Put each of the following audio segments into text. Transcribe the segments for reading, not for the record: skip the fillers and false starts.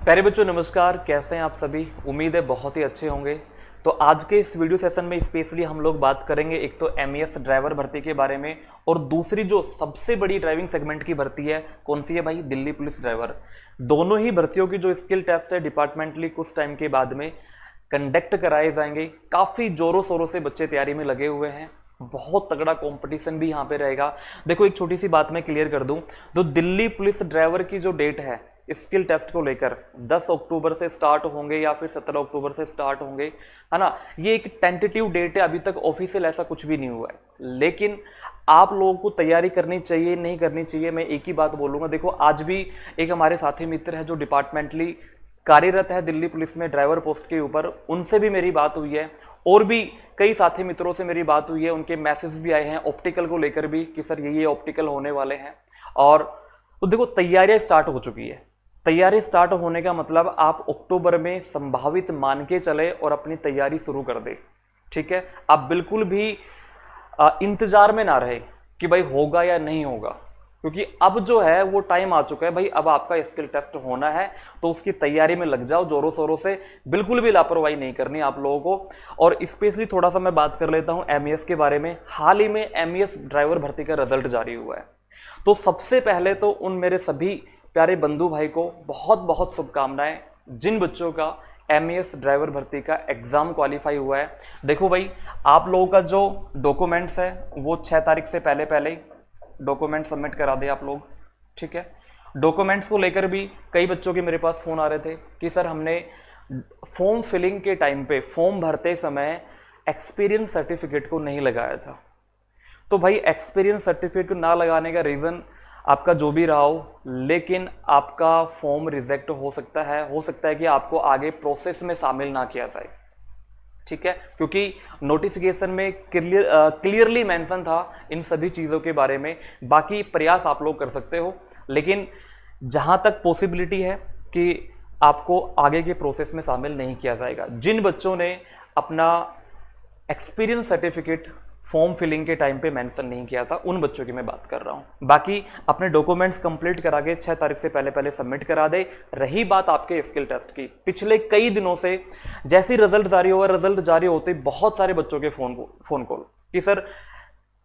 प्यारे बच्चों नमस्कार, कैसे हैं आप सभी। उम्मीद है बहुत ही अच्छे होंगे। तो आज के इस वीडियो सेशन में स्पेशली हम लोग बात करेंगे एक तो एमईएस ड्राइवर भर्ती के बारे में, और दूसरी जो सबसे बड़ी ड्राइविंग सेगमेंट की भर्ती है कौन सी है भाई, दिल्ली पुलिस ड्राइवर। दोनों ही भर्तियों की जो स्किल टेस्ट है डिपार्टमेंटली कुछ टाइम के बाद में कंडक्ट कराए जाएंगे। काफ़ी जोरों शोरों से बच्चे तैयारी में लगे हुए हैं, बहुत तगड़ा कंपटीशन भी यहाँ पे रहेगा। देखो एक छोटी सी बात मैं क्लियर कर दूं, तो दिल्ली पुलिस ड्राइवर की जो डेट है स्किल टेस्ट को लेकर 10 अक्टूबर से स्टार्ट होंगे या फिर 17 अक्टूबर से स्टार्ट होंगे, है ना। ये एक टेंटेटिव डेट है, अभी तक ऑफिशियल ऐसा कुछ भी नहीं हुआ है। लेकिन आप लोगों को तैयारी करनी चाहिए नहीं करनी चाहिए, मैं एक ही बात बोलूंगा। देखो आज भी एक हमारे साथी मित्र है जो डिपार्टमेंटली कार्यरत है दिल्ली पुलिस में ड्राइवर पोस्ट के ऊपर, उनसे भी मेरी बात हुई है और भी कई साथी मित्रों से मेरी बात हुई है। उनके मैसेज भी आए हैं ऑप्टिकल को लेकर भी कि सर ये ऑप्टिकल होने वाले हैं। और तो देखो तैयारियां स्टार्ट हो चुकी है। तैयारी स्टार्ट होने का मतलब आप अक्टूबर में संभावित मान के चले और अपनी तैयारी शुरू कर दे। ठीक है, आप बिल्कुल भी इंतजार में ना रहे कि भाई होगा या नहीं होगा, क्योंकि अब जो है वो टाइम आ चुका है भाई। अब आपका स्किल टेस्ट होना है तो उसकी तैयारी में लग जाओ जोरों शोरों से, बिल्कुल भी लापरवाही नहीं करनी आप लोगों को। और स्पेशली थोड़ा सा मैं बात कर लेता हूं एमईएस के बारे में। हाल ही में एमईएस ड्राइवर भर्ती का रिजल्ट जारी हुआ है, तो सबसे पहले तो उन मेरे सभी प्यारे बंधु भाई को बहुत बहुत शुभकामनाएं जिन बच्चों का एमईएस ड्राइवर भर्ती का एग्जाम क्वालिफाई हुआ है। देखो भाई आप लोगों का जो डॉक्यूमेंट्स है वो 6 तारीख से पहले पहले डॉक्यूमेंट सबमिट करा दे आप लोग। ठीक है, डॉक्यूमेंट्स को लेकर भी कई बच्चों के मेरे पास फोन आ रहे थे कि सर हमने फॉर्म फिलिंग के टाइम पे फॉर्म भरते समय एक्सपीरियंस सर्टिफिकेट को नहीं लगाया था। तो भाई एक्सपीरियंस सर्टिफिकेट को ना लगाने का रीज़न आपका जो भी रहा हो, लेकिन आपका फॉर्म रिजेक्ट हो सकता है कि आपको आगे प्रोसेस में शामिल ना किया जाए। ठीक है, क्योंकि नोटिफिकेशन में क्लियरली मेंशन था इन सभी चीज़ों के बारे में। बाकी प्रयास आप लोग कर सकते हो, लेकिन जहां तक पॉसिबिलिटी है कि आपको आगे के प्रोसेस में शामिल नहीं किया जाएगा। जिन बच्चों ने अपना एक्सपीरियंस सर्टिफिकेट फॉर्म फिलिंग के टाइम पे मेंशन नहीं किया था उन बच्चों की मैं बात कर रहा हूं। बाकी अपने डॉक्यूमेंट्स कंप्लीट करा के 6 तारीख से पहले पहले सबमिट करा दे। रही बात आपके स्किल टेस्ट की, पिछले कई दिनों से जैसे रिजल्ट जारी हुआ, रिजल्ट जारी होते बहुत सारे बच्चों के फोन कॉल कि सर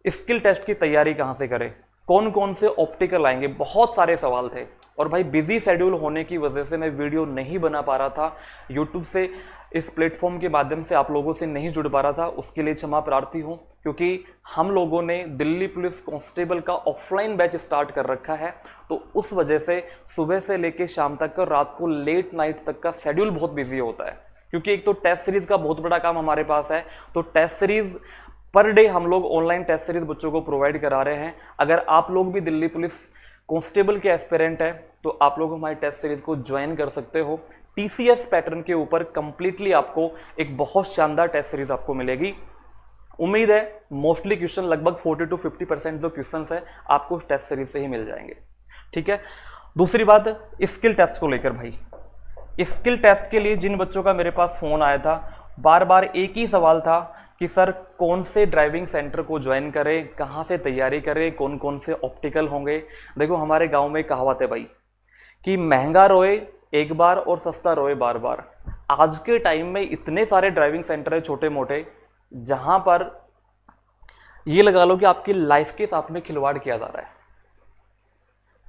स्किल टेस्ट की तैयारी कहां से करें, कौन कौन से ऑप्टिकल आएंगे, बहुत सारे सवाल थे। और भाई बिजी शेड्यूल होने की वजह से मैं वीडियो नहीं बना पा रहा था, यूट्यूब से इस प्लेटफॉर्म के माध्यम से आप लोगों से नहीं जुड़ पा रहा था, उसके लिए क्षमा प्रार्थी हूं। क्योंकि हम लोगों ने दिल्ली पुलिस कांस्टेबल का ऑफलाइन बैच स्टार्ट कर रखा है, तो उस वजह से सुबह से लेकर शाम तक और रात को लेट नाइट तक का शेड्यूल बहुत बिजी होता है। क्योंकि एक तो टेस्ट सीरीज का बहुत बड़ा काम हमारे पास है, तो टेस्ट सीरीज पर डे हम लोग ऑनलाइन टेस्ट सीरीज बच्चों को प्रोवाइड करा रहे हैं। अगर आप लोग भी दिल्ली पुलिस कांस्टेबल के एस्पिरेंट है तो आप लोग हमारी टेस्ट सीरीज को ज्वाइन कर सकते हो। टीसीएस पैटर्न के ऊपर कंप्लीटली आपको एक बहुत शानदार टेस्ट सीरीज आपको मिलेगी। उम्मीद है मोस्टली क्वेश्चन लगभग 40 to 50% जो क्वेश्चंस है आपको उस टेस्ट सीरीज से ही मिल जाएंगे। ठीक है, दूसरी बात स्किल टेस्ट को लेकर भाई, स्किल टेस्ट के लिए जिन बच्चों का मेरे पास फोन आया था बार बार एक ही सवाल था कि सर कौन से ड्राइविंग सेंटर को ज्वाइन करें, कहाँ से तैयारी करें, कौन कौन से ऑप्टिकल होंगे। देखो हमारे गांव में कहावत है भाई कि महंगा रोए एक बार और सस्ता रोए बार बार। आज के टाइम में इतने सारे ड्राइविंग सेंटर है छोटे मोटे, जहां पर ये लगा लो कि आपकी लाइफ के साथ में खिलवाड़ किया जा रहा है।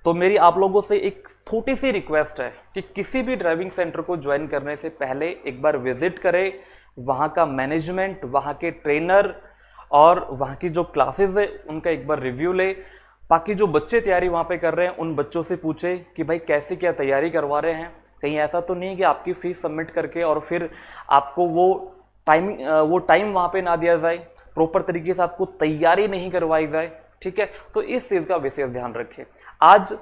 तो मेरी आप लोगों से एक छोटी सी रिक्वेस्ट है कि किसी भी ड्राइविंग सेंटर को ज्वाइन करने से पहले एक बार विजिट करें, वहाँ का मैनेजमेंट, वहाँ के ट्रेनर और वहाँ की जो क्लासेस है उनका एक बार रिव्यू ले। बाकी जो बच्चे तैयारी वहाँ पे कर रहे हैं उन बच्चों से पूछे कि भाई कैसे क्या तैयारी करवा रहे हैं। कहीं ऐसा तो नहीं कि आपकी फीस सबमिट करके और फिर आपको वो टाइम वहाँ पे ना दिया जाए, प्रॉपर तरीके से आपको तैयारी नहीं करवाई जाए। ठीक है, तो इस चीज़ का विशेष ध्यान रखें। आज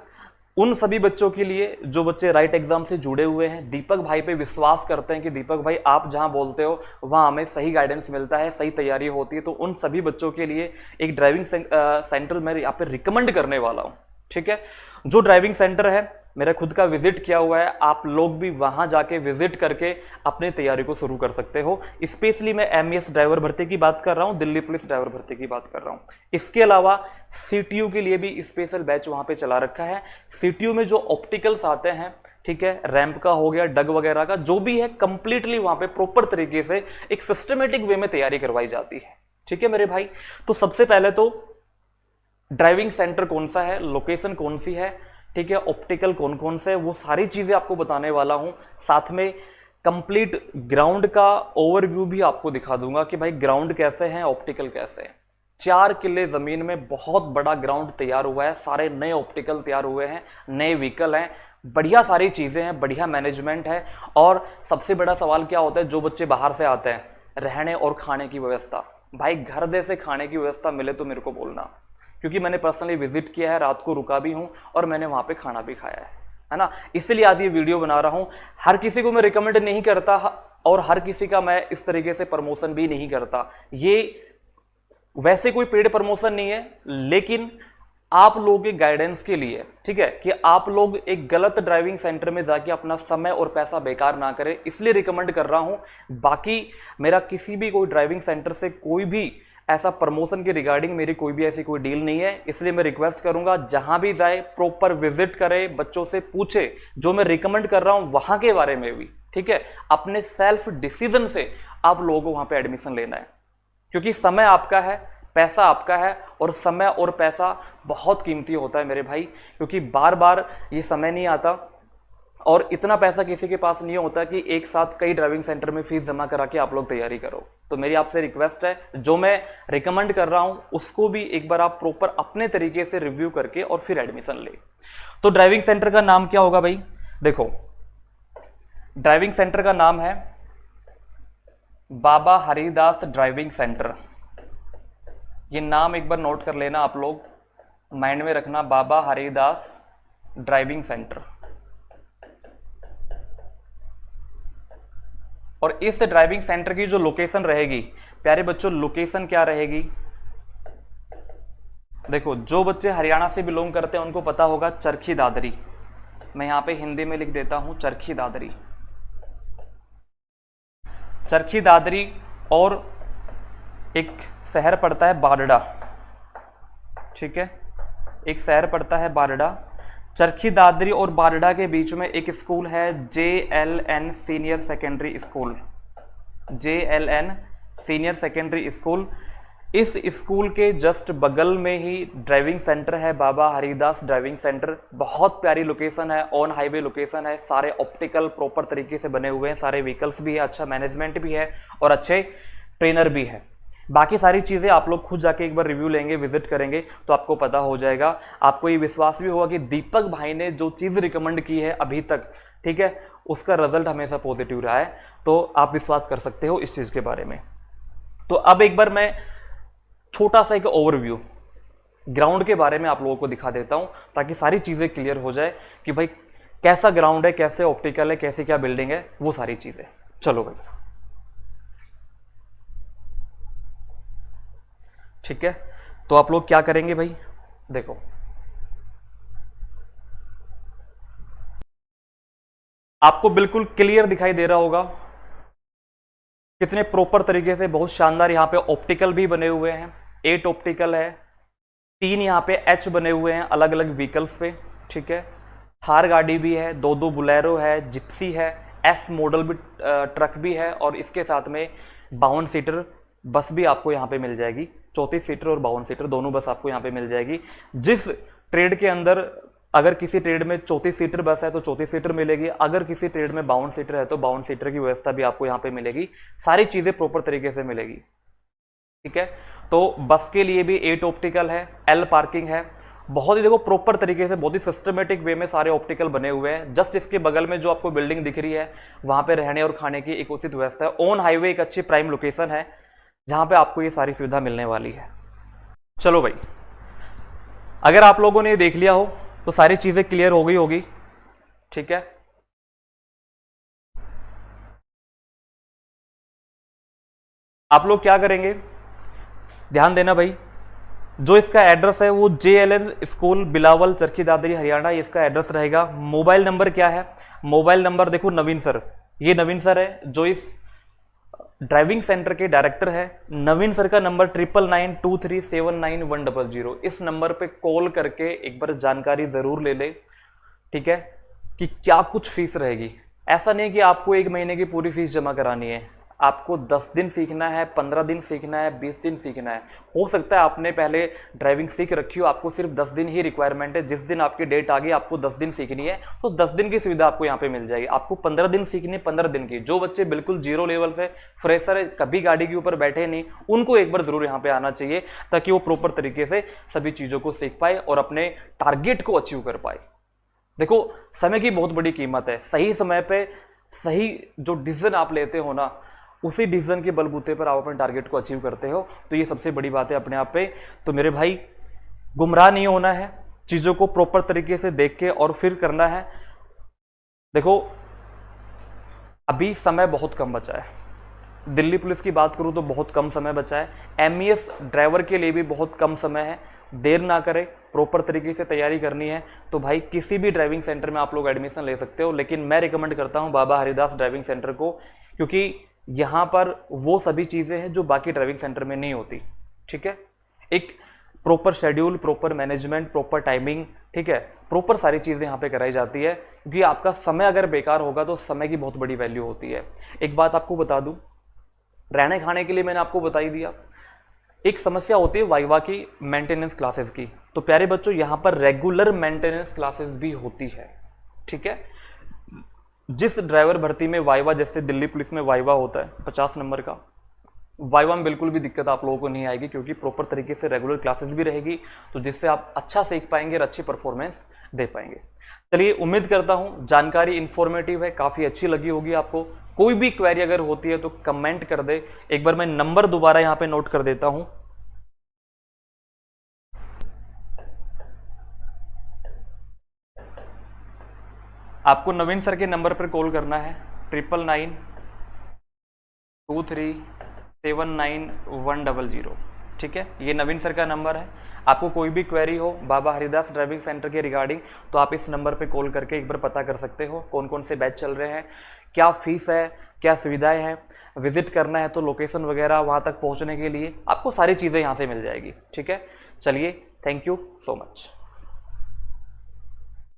उन सभी बच्चों के लिए जो बच्चे राइट एग्जाम से जुड़े हुए हैं, दीपक भाई पे विश्वास करते हैं कि दीपक भाई आप जहां बोलते हो वहां हमें सही गाइडेंस मिलता है, सही तैयारी होती है, तो उन सभी बच्चों के लिए एक ड्राइविंग सेंटर मैं यहाँ पे रिकमेंड करने वाला हूँ। ठीक है, जो ड्राइविंग सेंटर है मेरा खुद का विजिट किया हुआ है, आप लोग भी वहां जाके विजिट करके अपनी तैयारी को शुरू कर सकते हो। स्पेशली मैं एमईएस ड्राइवर भर्ती की बात कर रहा हूं, दिल्ली पुलिस ड्राइवर भर्ती की बात कर रहा हूं। इसके अलावा सीटीयू के लिए भी स्पेशल बैच वहां पे चला रखा है। सीटीयू में जो ऑप्टिकल्स आते हैं ठीक है, रैंप का हो गया, डग वगैरह का, जो भी है कंप्लीटली वहां पे प्रॉपर तरीके से एक सिस्टमेटिक वे में तैयारी करवाई जाती है। ठीक है मेरे भाई, तो सबसे पहले तो ड्राइविंग सेंटर कौन सा है, लोकेशन कौन सी है, ठीक है, ऑप्टिकल कौन कौन से, वो सारी चीजें आपको बताने वाला हूं। साथ में कंप्लीट ग्राउंड का ओवरव्यू भी आपको दिखा दूंगा कि भाई ग्राउंड कैसे हैं, ऑप्टिकल कैसे हैं। 4 किले जमीन में बहुत बड़ा ग्राउंड तैयार हुआ है, सारे नए ऑप्टिकल तैयार हुए हैं, नए व्हीकल हैं, बढ़िया सारी चीजें हैं, बढ़िया मैनेजमेंट है। और सबसे बड़ा सवाल क्या होता है, जो बच्चे बाहर से आते हैं, रहने और खाने की व्यवस्था। भाई घर जैसे खाने की व्यवस्था मिले तो मेरे को बोलना, क्योंकि मैंने पर्सनली विजिट किया है, रात को रुका भी हूं और मैंने वहां पे खाना भी खाया है ना। इसलिए आज ये वीडियो बना रहा हूं। हर किसी को मैं रिकमेंड नहीं करता और हर किसी का मैं इस तरीके से प्रमोशन भी नहीं करता। ये वैसे कोई पेड प्रमोशन नहीं है, लेकिन आप लोगों के गाइडेंस के लिए, ठीक है, कि आप लोग एक गलत ड्राइविंग सेंटर में जाके अपना समय और पैसा बेकार ना करें, इसलिए रिकमेंड कर रहा हूं। बाकी मेरा किसी भी कोई ड्राइविंग सेंटर से कोई भी ऐसा प्रमोशन के रिगार्डिंग मेरी कोई भी ऐसी कोई डील नहीं है। इसलिए मैं रिक्वेस्ट करूंगा, जहां भी जाए प्रॉपर विजिट करे, बच्चों से पूछे, जो मैं रिकमेंड कर रहा हूं वहां के बारे में भी, ठीक है, अपने सेल्फ डिसीजन से आप लोगों को वहां पे एडमिशन लेना है, क्योंकि समय आपका है, पैसा आपका है, और समय और पैसा बहुत कीमती होता है मेरे भाई, क्योंकि बार बार ये समय नहीं आता और इतना पैसा किसी के पास नहीं होता कि एक साथ कई ड्राइविंग सेंटर में फीस जमा करा के आप लोग तैयारी करो। तो मेरी आपसे रिक्वेस्ट है, जो मैं रिकमेंड कर रहा हूं उसको भी एक बार आप प्रॉपर अपने तरीके से रिव्यू करके और फिर एडमिशन ले। तो ड्राइविंग सेंटर का नाम क्या होगा भाई, देखो ड्राइविंग सेंटर का नाम है बाबा हरिदास ड्राइविंग सेंटर। ये नाम एक बार नोट कर लेना, आप लोग माइंड में रखना, बाबा हरिदास ड्राइविंग सेंटर। और इस ड्राइविंग सेंटर की जो लोकेशन रहेगी, प्यारे बच्चों, लोकेशन क्या रहेगी, देखो जो बच्चे हरियाणा से बिलोंग करते हैं उनको पता होगा, चरखी दादरी। मैं यहां पे हिंदी में लिख देता हूं, चरखी दादरी। चरखी दादरी और एक शहर पड़ता है बारडा, ठीक है, एक शहर पड़ता है बारडा। चरखी दादरी और बारडा के बीच में एक स्कूल है, JLN senior secondary school, JLN senior secondary school. इस स्कूल के जस्ट बगल में ही ड्राइविंग सेंटर है, बाबा हरिदास ड्राइविंग सेंटर। बहुत प्यारी लोकेशन है, ऑन हाईवे लोकेशन है, सारे ऑप्टिकल प्रॉपर तरीके से बने हुए हैं, सारे व्हीकल्स भी है, अच्छा मैनेजमेंट भी है और अच्छे ट्रेनर भी है। बाकी सारी चीज़ें आप लोग खुद जाके एक बार रिव्यू लेंगे, विजिट करेंगे तो आपको पता हो जाएगा। आपको ये विश्वास भी होगा कि दीपक भाई ने जो चीज़ रिकमेंड की है अभी तक, ठीक है, उसका रिजल्ट हमेशा पॉजिटिव रहा है, तो आप विश्वास कर सकते हो इस चीज़ के बारे में। तो अब एक बार मैं छोटा सा एक ओवरव्यू ग्राउंड के बारे में आप लोगों को दिखा देता हूं, ताकि सारी चीज़ें क्लियर हो जाए कि भाई कैसा ग्राउंड है, कैसे ऑप्टिकल है, कैसे क्या बिल्डिंग है, वो सारी चीज़ें। चलो भाई, ठीक है, तो आप लोग क्या करेंगे भाई, देखो आपको बिल्कुल क्लियर दिखाई दे रहा होगा कितने प्रॉपर तरीके से, बहुत शानदार यहां पे ऑप्टिकल भी बने हुए हैं। 8 ऑप्टिकल है, 3 यहां पे H बने हुए हैं अलग अलग व्हीकल्स पे, ठीक है, थार गाड़ी भी है, 2 बुलेरो है, जिप्सी है, S मॉडल भी ट्रक भी है, और इसके साथ में 52 सीटर बस भी आपको यहाँ पे मिल जाएगी। 34 सीटर और 52 सीटर दोनों बस आपको यहाँ पे मिल जाएगी। जिस ट्रेड के अंदर, अगर किसी ट्रेड में 34 सीटर बस है तो 34 सीटर मिलेगी, अगर किसी ट्रेड में 52 सीटर है तो 52 सीटर की व्यवस्था भी आपको यहाँ पे मिलेगी। सारी चीजें प्रॉपर तरीके से मिलेगी, ठीक है। तो बस के लिए भी 8 ऑप्टिकल है, L पार्किंग है, बहुत ही देखो प्रॉपर तरीके से, बहुत ही सिस्टमेटिक वे में सारे ऑप्टिकल बने हुए हैं। जस्ट इसके बगल में जो आपको बिल्डिंग दिख रही है, वहां पे रहने और खाने की एक उचित व्यवस्था है। ऑन हाईवे एक अच्छी प्राइम लोकेशन है जहां पे आपको ये सारी सुविधा मिलने वाली है। चलो भाई, अगर आप लोगों ने देख लिया हो तो सारी चीजें क्लियर हो गई होगी, ठीक है। आप लोग क्या करेंगे, ध्यान देना भाई, जो इसका एड्रेस है वो JLN स्कूल बिलावल, चरखी दादरी, हरियाणा, ये इसका एड्रेस रहेगा। मोबाइल नंबर क्या है, मोबाइल नंबर देखो नवीन सर, ये नवीन सर है जो इस ड्राइविंग सेंटर के डायरेक्टर है। नवीन सर का नंबर 9992379100। इस नंबर पे कॉल करके एक बार जानकारी जरूर ले ले, ठीक है। कि क्या कुछ फीस रहेगी। ऐसा नहीं कि आपको 1 महीने की पूरी फीस जमा करानी है, आपको 10 दिन सीखना है, 15 दिन सीखना है, 20 दिन सीखना है। हो सकता है आपने पहले ड्राइविंग सीख रखी हो, आपको सिर्फ 10 दिन ही रिक्वायरमेंट है, जिस दिन आपकी डेट आ गई आपको 10 दिन सीखनी है तो 10 दिन की सुविधा आपको यहाँ पे मिल जाएगी। आपको 15 दिन सीखनी है, 15 दिन की। जो बच्चे बिल्कुल जीरो लेवल से फ्रेशर है, कभी गाड़ी के ऊपर बैठे नहीं, उनको एक बार जरूर यहाँ पे आना चाहिए ताकि वो प्रॉपर तरीके से सभी चीजों को सीख पाए और अपने टारगेट को अचीव कर पाए। देखो, समय की बहुत बड़ी कीमत है। सही समय पे सही जो डिसीजन आप लेते हो ना, उसी डिसीजन के बलबूते पर आप अपने टारगेट को अचीव करते हो, तो ये सबसे बड़ी बात है अपने आप पे। तो मेरे भाई, गुमराह नहीं होना है, चीजों को प्रॉपर तरीके से देख के और फिर करना है। देखो, अभी समय बहुत कम बचा है। दिल्ली पुलिस की बात करूं तो बहुत कम समय बचा है। एमईएस ड्राइवर के लिए भी बहुत कम समय है। देर ना करें, प्रॉपर तरीके से तैयारी करनी है तो भाई किसी भी ड्राइविंग सेंटर में आप लोग एडमिशन ले सकते हो, लेकिन मैं रिकमेंड करता हूं बाबा हरिदास ड्राइविंग सेंटर को, क्योंकि यहां पर वो सभी चीजें हैं जो बाकी ड्राइविंग सेंटर में नहीं होती। ठीक है, एक proper schedule, proper management, proper timing, ठीक है, प्रॉपर सारी चीजें यहां पे कराई जाती है, क्योंकि आपका समय अगर बेकार होगा तो समय की बहुत बड़ी वैल्यू होती है। एक बात आपको बता दूं, रहने खाने के लिए मैंने आपको बता ही दिया। एक समस्या होती है वाइवा की मेंटेनेंस क्लासेस की। तो प्यारे बच्चों, यहां पर रेगुलर मेंटेनेंस क्लासेस भी होती है। ठीक है, जिस ड्राइवर भर्ती में वाइवा, जैसे दिल्ली पुलिस में वाइवा होता है 50 नंबर का, वाइवा में बिल्कुल भी दिक्कत आप लोगों को नहीं आएगी, क्योंकि प्रॉपर तरीके से रेगुलर क्लासेस भी रहेगी, तो जिससे आप अच्छा सीख पाएंगे और अच्छी परफॉर्मेंस दे पाएंगे। चलिए, उम्मीद करता हूं जानकारी इंफॉर्मेटिव है, काफी अच्छी लगी होगी आपको। कोई भी क्वेरी अगर होती है तो कमेंट कर दे। एक बार मैं नंबर दोबारा यहां पे नोट कर देता हूं। आपको नवीन सर के नंबर पर कॉल करना है 9992379100। ठीक है, ये नवीन सर का नंबर है। आपको कोई भी क्वेरी हो बाबा हरिदास ड्राइविंग सेंटर के रिगार्डिंग, तो आप इस नंबर पे कॉल करके एक बार पता कर सकते हो कौन कौन से बैच चल रहे हैं, क्या फीस है, क्या सुविधाएं हैं, विजिट करना है तो लोकेशन वगैरह वहां तक पहुंचने के लिए आपको सारी चीज़ें यहाँ से मिल जाएगी। ठीक है, चलिए, थैंक यू सो मच।